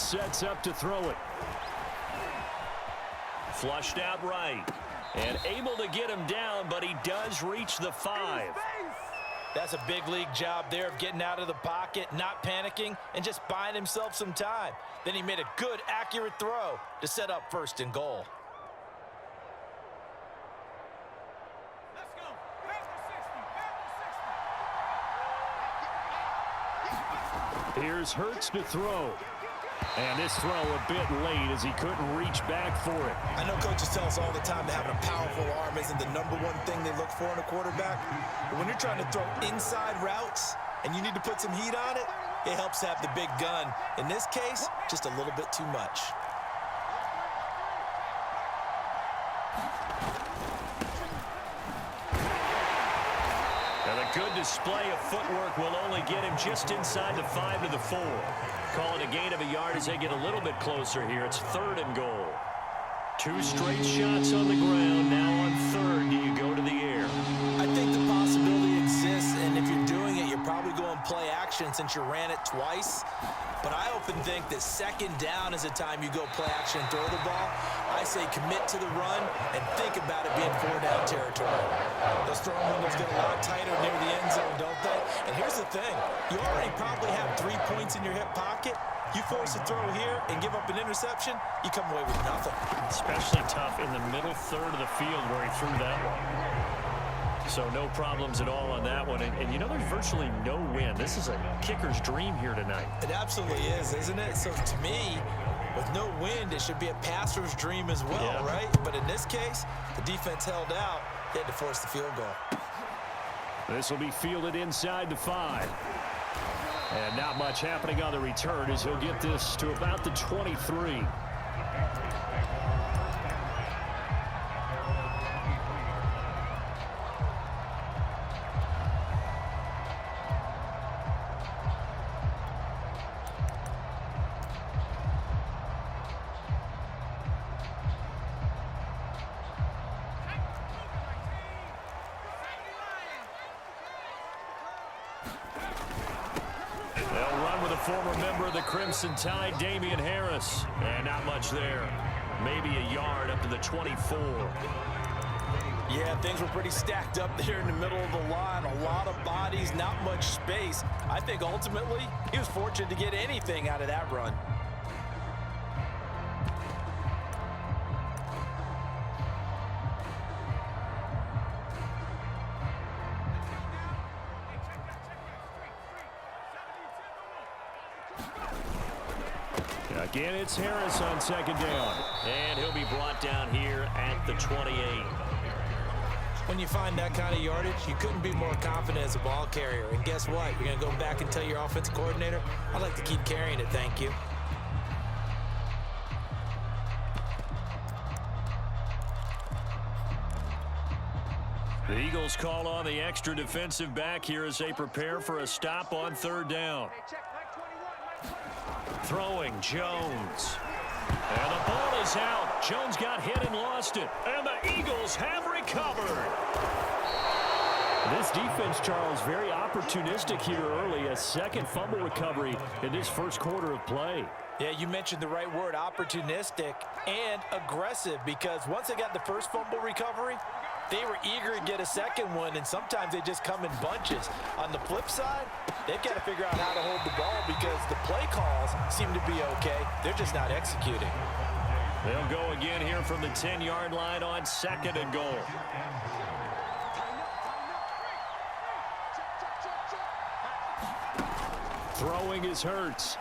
sets up to throw it. Flushed out right. And able to get him down, but he does reach the 5. That's a big league job there of getting out of the pocket, not panicking, and just buying himself some time. Then he made a good, accurate throw to set up 1st and goal. Let's go. Here's Hurts to throw. And this throw a bit late as he couldn't reach back for it. I know coaches tell us all the time that having a powerful arm isn't the #1 thing they look for in a quarterback. But when you're trying to throw inside routes and you need to put some heat on it, it helps to have the big gun. In this case, just a little bit too much. And a good display of footwork will only get him just inside the 5 to the 4. Call it a gain of a yard as they get a little bit closer here. It's 3rd and goal. 2 straight shots on the ground. Now on 3rd, do you go to the air? I think the possibility exists, and if you're doing it, you're probably going play action since you ran it twice. But I often think that 2nd down is the time you go play action and throw the ball. I say commit to the run and think about it being 4-down territory. Those throwing windows get a lot tighter near the end zone, don't they? And here's the thing. You already probably have 3 points in your hip pocket. You force a throw here and give up an interception, you come away with nothing. Especially tough in the middle 3rd of the field where he threw that one. So no problems at all on that one. And you know there's virtually no wind. This is a kicker's dream here tonight. It absolutely is, isn't it? So to me, with no wind, it should be a passer's dream as well, yeah. Right? But in this case, the defense held out. They had to force the field goal. This will be fielded inside the 5. And not much happening on the return as he'll get this to about the 23. Former member of the Crimson Tide, Damian Harris. And not much there. Maybe a yard up to the 24. Yeah, things were pretty stacked up there in the middle of the line. A lot of bodies, not much space. I think ultimately he was fortunate to get anything out of that run. Again, it's Harris on 2nd down. And he'll be brought down here at the 28. When you find that kind of yardage, you couldn't be more confident as a ball carrier. And guess what? You're going to go back and tell your offensive coordinator, I'd like to keep carrying it, thank you. The Eagles call on the extra defensive back here as they prepare for a stop on 3rd down. Throwing Jones. And the ball is out. Jones got hit and lost it. And the Eagles have recovered. This defense, Charles, very opportunistic here early. A 2nd fumble recovery in this 1st quarter of play. Yeah, you mentioned the right word, opportunistic and aggressive, because once they got the 1st fumble recovery, they were eager to get a 2nd one, and sometimes they just come in bunches. On the flip side, they've got to figure out how to hold the ball because the play calls seem to be okay. They're just not executing. They'll go again here from the 10-yard line on 2nd and goal. Throwing is Hurts.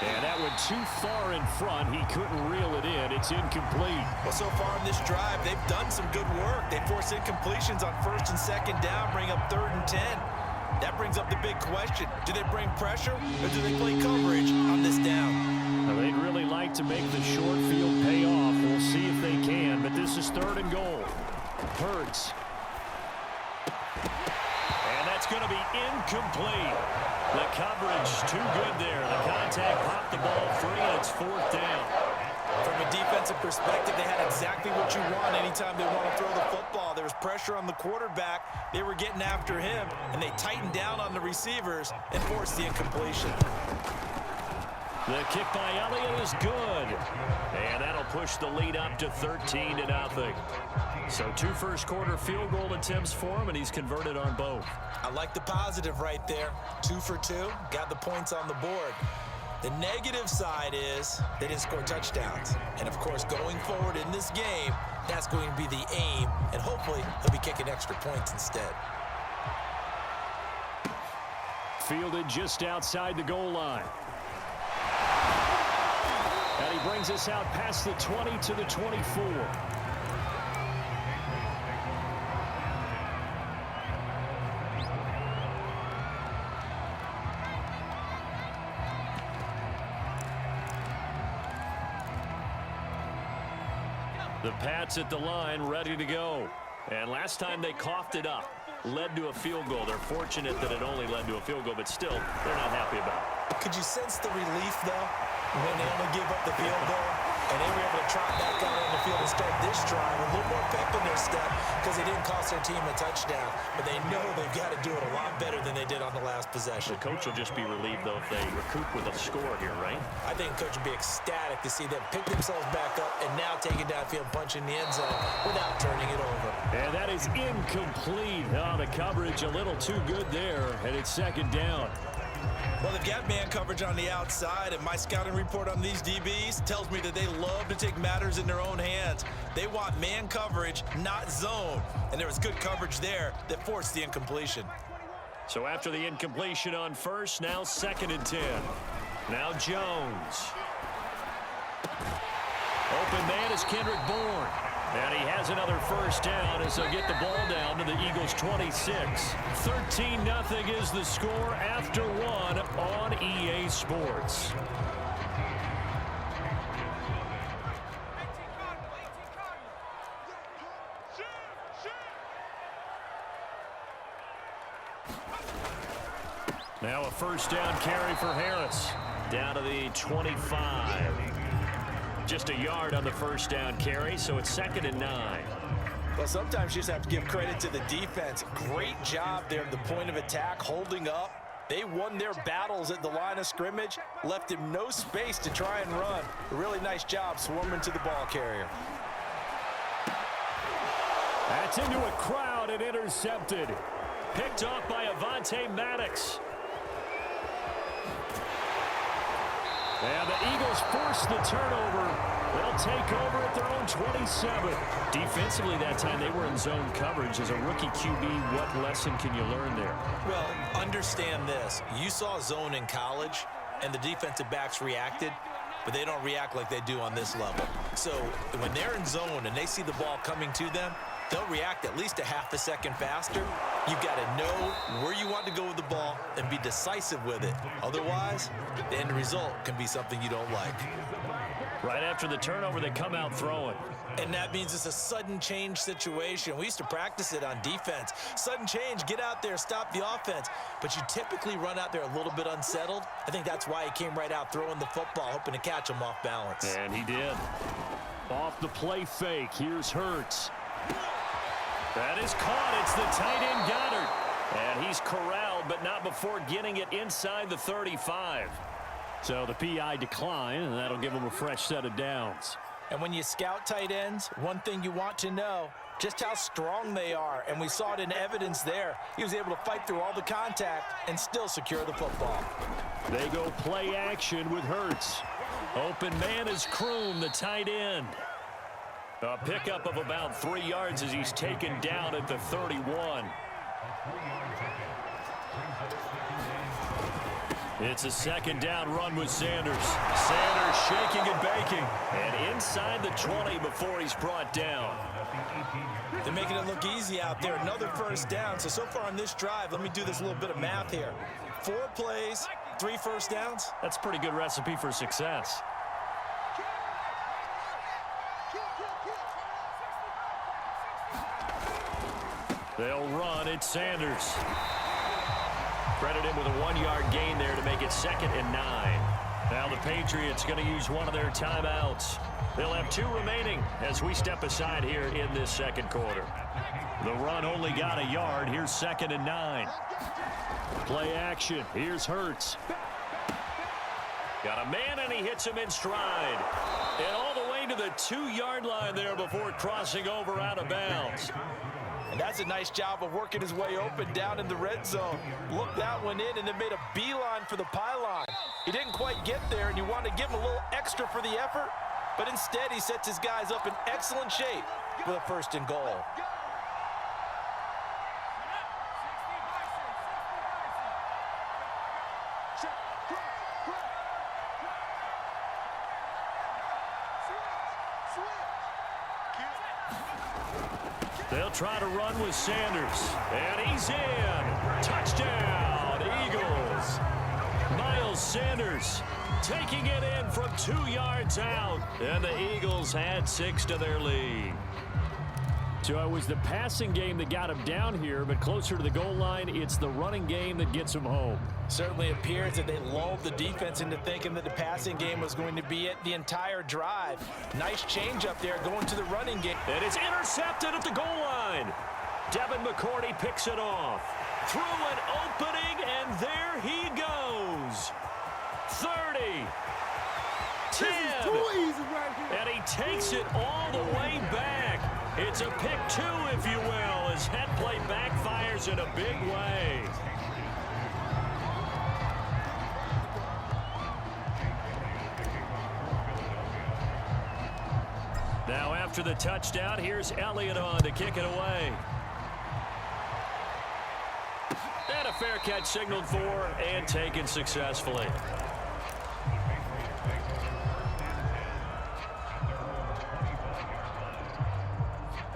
And that went too far in front. He couldn't reel it in. It's incomplete. Well, so far in this drive, they've done some good work. They forced incompletions on 1st and 2nd down, bring up 3rd and 10. That brings up the big question. Do they bring pressure or do they play coverage on this down? Well, they'd really like to make the short field pay off. We'll see if they can, but this is 3rd and goal. Hurts. And that's going to be incomplete. The coverage too good there. The contact popped the ball free, and it's 4th down. From a defensive perspective, they had exactly what you want anytime they want to throw the football. There was pressure on the quarterback. They were getting after him, and they tightened down on the receivers and forced the incompletion. The kick by Elliott is good. And that'll push the lead up to 13-0. So 2 first-quarter field goal attempts for him, and he's converted on both. I like the positive right there. 2 for 2, got the points on the board. The negative side is they didn't score touchdowns. And, of course, going forward in this game, that's going to be the aim, and hopefully he'll be kicking extra points instead. Fielded just outside the goal line. And he brings us out past the 20 to the 24. The Pats at the line, ready to go. And last time they coughed it up, led to a field goal. They're fortunate that it only led to a field goal, but still, they're not happy about it. Could you sense the relief, though, when they only gave up the field goal and they were able to trot back out on the field and start this drive with a little more pep in their step because they didn't cost their team a touchdown, but they know they've got to do it a lot better than they did on the last possession. The coach will just be relieved, though, if they recoup with a score here, right? I think the coach will be ecstatic to see them pick themselves back up and now take it downfield, punch in the end zone without turning it over. And that is incomplete. Oh, the coverage a little too good there, and it's second down. Well, they've got man coverage on the outside, and my scouting report on these DBs tells me that they love to take matters in their own hands. They want man coverage, not zone. And there was good coverage there that forced the incompletion. So after the incompletion on first, now 2nd and 10. Now Jones. Open man is Kendrick Bourne. And he has another first down as they'll get the ball down to the Eagles' 26. 13-0 is the score after 1 on EA Sports. Now a first down carry for Harris. Down to the 25. Just a yard on the first down carry, so it's 2nd and 9. Well, sometimes you just have to give credit to the defense. Great job there at the point of attack, holding up. They won their battles at the line of scrimmage, left him no space to try and run. A really nice job swarming to the ball carrier. That's into a crowd and intercepted. Picked off by Avonte Maddox. And the Eagles force the turnover. They'll take over at their own 27. Defensively that time, they were in zone coverage. As a rookie QB, what lesson can you learn there? Well, understand this. You saw zone in college, and the defensive backs reacted, but they don't react like they do on this level. So when they're in zone and they see the ball coming to them, they'll react at least a half a second faster. You've got to know where you want to go with the ball and be decisive with it. Otherwise, the end result can be something you don't like. Right after the turnover, they come out throwing. And that means it's a sudden change situation. We used to practice it on defense. Sudden change, get out there, stop the offense. But you typically run out there a little bit unsettled. I think that's why he came right out throwing the football, hoping to catch him off balance. And he did. Off the play fake, here's Hurts. That is caught. It's the tight end Goddard. And he's corralled, but not before getting it inside the 35. So the PI decline, and that'll give him a fresh set of downs. And when you scout tight ends, one thing you want to know, just how strong they are. And we saw it in evidence there. He was able to fight through all the contact and still secure the football. They go play action with Hurts. Open man is Kroom, the tight end. A pickup of about 3 yards as he's taken down at the 31. It's a second down run with Sanders. Sanders shaking and baking. And inside the 20 before he's brought down. They're making it look easy out there. Another first down. So far on this drive, let me do this little bit of math here. 4 plays, 3 first downs. That's a pretty good recipe for success. They'll run. It's Sanders. Credit him with a 1-yard gain there to make it 2nd and 9. Now the Patriots going to use one of their timeouts. They'll have 2 remaining as we step aside here in this second quarter. The run only got a yard. Here's 2nd and 9. Play action. Here's Hurts. Got a man, and he hits him in stride. And all the way to the 2-yard line there before crossing over out of bounds. And that's a nice job of working his way open down in the red zone. Looked that one in and then made a beeline for the pylon. He didn't quite get there, and you want to give him a little extra for the effort, but instead he sets his guys up in excellent shape for the 1st and goal. They'll try to run with Sanders. And he's in. Touchdown, Eagles. Miles Sanders taking it in from 2 yards out. And the Eagles add 6 to their lead. So it was the passing game that got him down here, but closer to the goal line, it's the running game that gets him home. Certainly appears that they lulled the defense into thinking that the passing game was going to be it the entire drive. Nice change up there going to the running game. And it's intercepted at the goal line. Devin McCourty picks it off. Through an opening, and there he goes. 30. 10. And he takes it all the way back. It's a pick 2, if you will, as head play backfires in a big way. Now after the touchdown, here's Elliott on to kick it away. And a fair catch signaled for and taken successfully.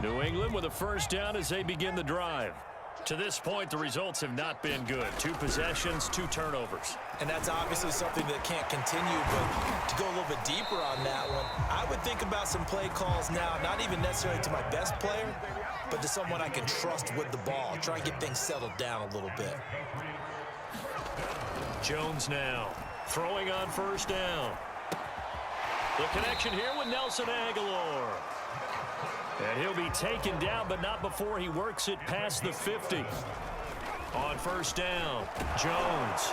New England with a 1st down as they begin the drive. To this point, the results have not been good. 2 possessions, 2 turnovers. And that's obviously something that can't continue, but to go a little bit deeper on that one, I would think about some play calls now, not even necessarily to my best player, but to someone I can trust with the ball. Try and get things settled down a little bit. Jones now throwing on 1st down. The connection here with Nelson Aguilar. And he'll be taken down, but not before he works it past the 50. On 1st down, Jones.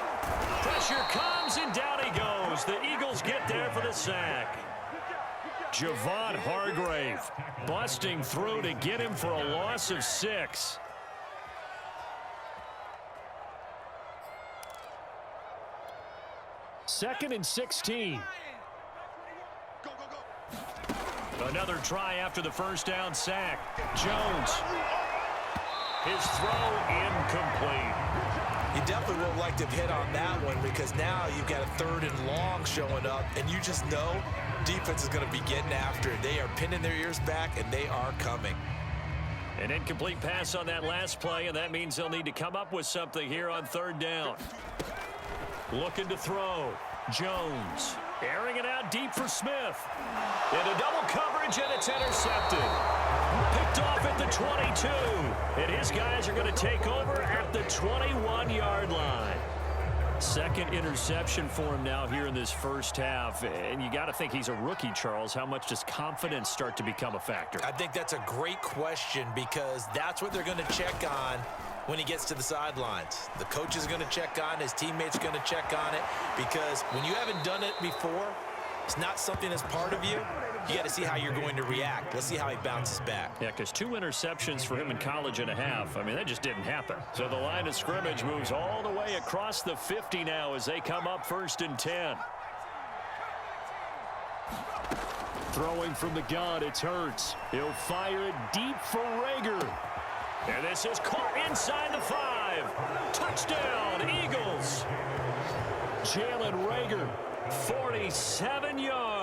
Pressure comes, and down he goes. The Eagles get there for the sack. Javon Hargrave busting through to get him for a loss of 6. Second and 16. Another try after the 1st down sack. Jones. His throw incomplete. You definitely would have liked to have hit on that one because now you've got a 3rd and long showing up, and you just know defense is going to be getting after it. They are pinning their ears back, and they are coming. An incomplete pass on that last play, and that means they'll need to come up with something here on 3rd down. Looking to throw. Jones. Airing it out deep for Smith. Into double coverage, and it's intercepted. Picked off at the 22. And his guys are going to take over at the 21-yard line. 2nd interception for him now here in this 1st half. And you got to think he's a rookie, Charles. How much does confidence start to become a factor? I think that's a great question because that's what they're going to check on when he gets to the sidelines. The coach is going to check on, his teammates are going to check on it, because when you haven't done it before, it's not something that's part of you. You got to see how you're going to react. Let's see how he bounces back. Yeah, because 2 interceptions for him in college and a half. I mean, that just didn't happen. So the line of scrimmage moves all the way across the 50 now as they come up 1st and 10. Throwing from the gun, it's Hurts. He'll fire it deep for Rager. And this is caught inside the 5. Touchdown, Eagles. Jalen Rager, 47 yards.